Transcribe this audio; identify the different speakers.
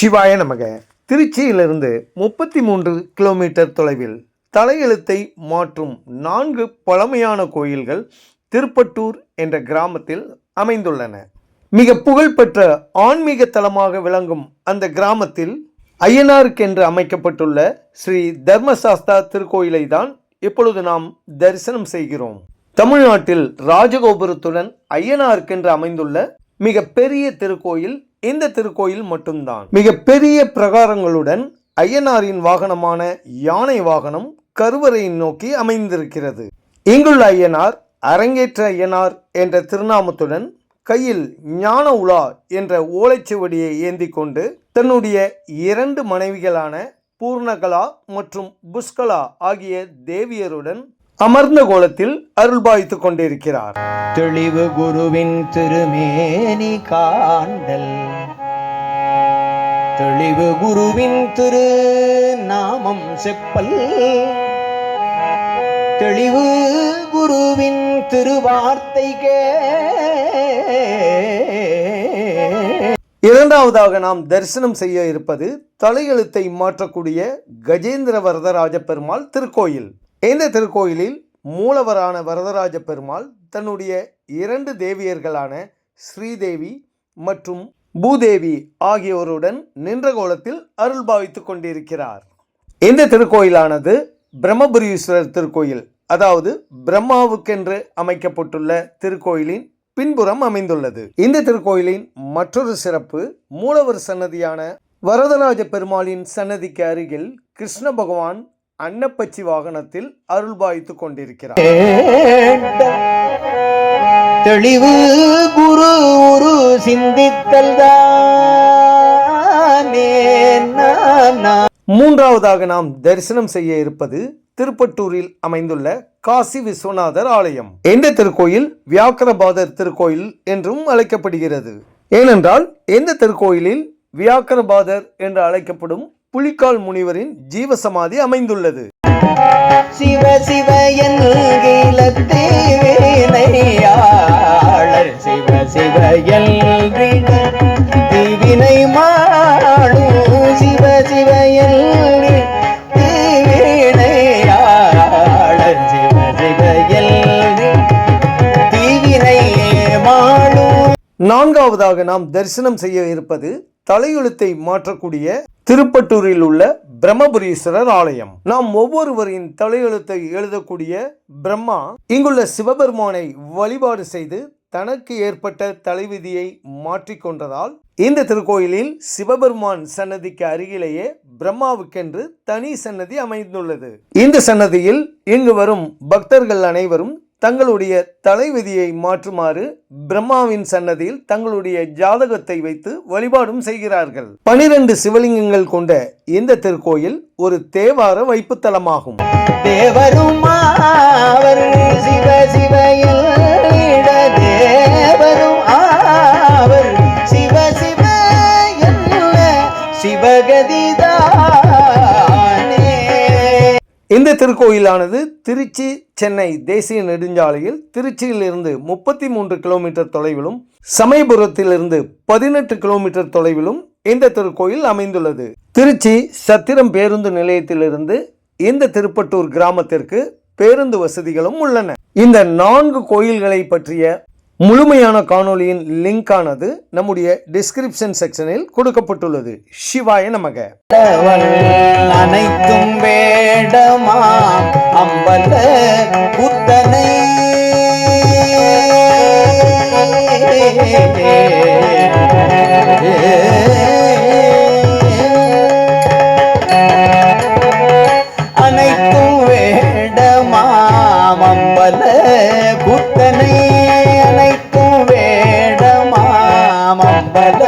Speaker 1: சிவாய நமக. திருச்சியிலிருந்து 33 கிலோமீட்டர் தொலைவில் தலையெழுத்தை மாற்றும் 4 பழமையான கோயில்கள் திருப்பட்டூர் என்ற கிராமத்தில் அமைந்துள்ளன. மிக புகழ்பெற்ற ஆன்மீக தலமாக விளங்கும் அந்த கிராமத்தில் ஐயனாருக்கென்று அமைக்கப்பட்டுள்ள ஸ்ரீ தர்மசாஸ்தா திருக்கோயிலை தான் இப்பொழுது நாம் தரிசனம் செய்கிறோம். தமிழ்நாட்டில் ராஜகோபுரத்துடன் ஐயனாருக்கென்று அமைந்துள்ள மிக பெரிய திருக்கோயில் இந்த திருக்கோயில் மட்டும்தான். மிக பெரிய பிரகாரங்களுடன் ஐயனாரின் வாகனமான யானை வாகனம் கருவறையை நோக்கி அமைந்திருக்கிறது. இங்குள்ள ஐயனார் அரங்கேற்ற ஐயனார் என்ற திருநாமத்துடன் கையில் ஞான உலா என்ற ஓலைச்சுவடியை ஏந்தி கொண்டு தன்னுடைய 2 மனைவிகளான பூர்ணகலா மற்றும் புஷ்கலா ஆகிய தேவியருடன் அமர்ந்த கோலத்தில் அருள்பாய்த்துக் கொண்டிருக்கிறார்.
Speaker 2: தெளிவு குருவின் திருமேனி காண்டல், தெளிவு குருவின் திரு நாமம் செப்பல், தெளிவு குருவின் திருவார்த்தை கே.
Speaker 1: இரண்டாவதாக நாம் தரிசனம் செய்ய இருப்பது தலையெழுத்தை மாற்றக்கூடிய கஜேந்திர வரதராஜ பெருமாள் திருக்கோயில். இந்த திருக்கோயிலில் மூலவரான வரதராஜ பெருமாள் தன்னுடைய 2 தேவியர்களான ஸ்ரீதேவி மற்றும் பூதேவி ஆகியோருடன் நின்ற கோலத்தில் அருள்பாவித்துக் கொண்டிருக்கிறார். இந்த திருக்கோயிலானது பிரம்மபுரீஸ்வரர் திருக்கோயில், அதாவது பிரம்மாவுக்கென்று அமைக்கப்பட்டுள்ள திருக்கோயிலின் பின்புறம் அமைந்துள்ளது. இந்த திருக்கோயிலின் மற்றொரு சிறப்பு, மூலவர் சன்னதியான வரதராஜ பெருமாளின் சன்னதிக்கு அருகில் கிருஷ்ண பகவான் அன்னப்பச்சி வாகனத்தில் அருள்பாய்த்துக் கொண்டிருக்கிறார்.
Speaker 2: தெளிவு குரு உரு சிந்தித்தல் தானே.
Speaker 1: மூன்றாவதாக நாம் தரிசனம் செய்ய இருப்பது திருப்பட்டூரில் அமைந்துள்ள காசி விஸ்வநாதர் ஆலயம். இந்த திருக்கோயில் வியாக்கரபாதர் திருக்கோயில் என்றும் அழைக்கப்படுகிறது. ஏனென்றால் இந்த திருக்கோயிலில் வியாக்கரபாதர் என்று அழைக்கப்படும் புலிக்கால் முனிவரின் ஜீவசமாதி அமைந்துள்ளது.
Speaker 2: சிவ சிவ என்கிலத்தேவினையாளர் சிவ சிவ தீவினை மாளும் சிவ சிவ தீவினையாளர் சிவ சிவ தீவினை மாளும்.
Speaker 1: நான்காவதாக நாம் தரிசனம் செய்ய இருப்பது தலையெழுத்தை மாற்றக்கூடிய திருப்பட்டூரில் உள்ள பிரம்மபுரீஸ்வரர் ஆலயம். நாம் ஒவ்வொருவரின் தலையெழுத்தை எழுதக்கூடிய பிரம்மா இங்குள்ள சிவபெருமானை வழிபாடு செய்து தனக்கு ஏற்பட்ட தலைவிதியை மாற்றிக்கொண்டதால் இந்த திருக்கோயிலில் சிவபெருமான் சன்னதிக்கு அருகிலேயே பிரம்மாவுக்கென்று தனி சன்னதி அமைந்துள்ளது. இந்த சன்னதியில் இங்கு வரும் பக்தர்கள் அனைவரும் தங்களுடைய தலைவிதியை மாற்றுமாறு பிரம்மாவின் சன்னதியில் தங்களுடைய ஜாதகத்தை வைத்து வழிபாடும் செய்கிறார்கள். 12 சிவலிங்கங்கள் கொண்ட இந்த திருக்கோயில் ஒரு தேவார வைப்புத்தலமாகும்.
Speaker 2: தேவரும் ஆவர் சிவ சிவ தேவரும் ஆவர் சிவ சிவ சிவகதிதானே.
Speaker 1: இந்த திருக்கோயிலானது திருச்சி சென்னை தேசிய நெடுஞ்சாலையில் திருச்சியிலிருந்து 33 கிலோமீட்டர் தொலைவிலும் சமயபுரத்திலிருந்து 18 கிலோமீட்டர் தொலைவிலும் இந்த திருக்கோயில் அமைந்துள்ளது. திருச்சி சத்திரம் பேருந்து நிலையத்திலிருந்து இந்த திருப்பட்டூர் கிராமத்திற்கு பேருந்து வசதிகளும் உள்ளன. இந்த 4 கோயில்களை பற்றிய முழுமையான காணொளியின் லிங்க் ஆனது நம்முடைய டிஸ்கிரிப்ஷன் செக்ஷனில் கொடுக்கப்பட்டுள்ளது. சிவாய நமக.
Speaker 2: அனைத்தும் வேடமா அம்பல புத்தனை அனைத்தும் வேடமா அம்பல புத்தனை அனைத்தும் வேடமா அம்பல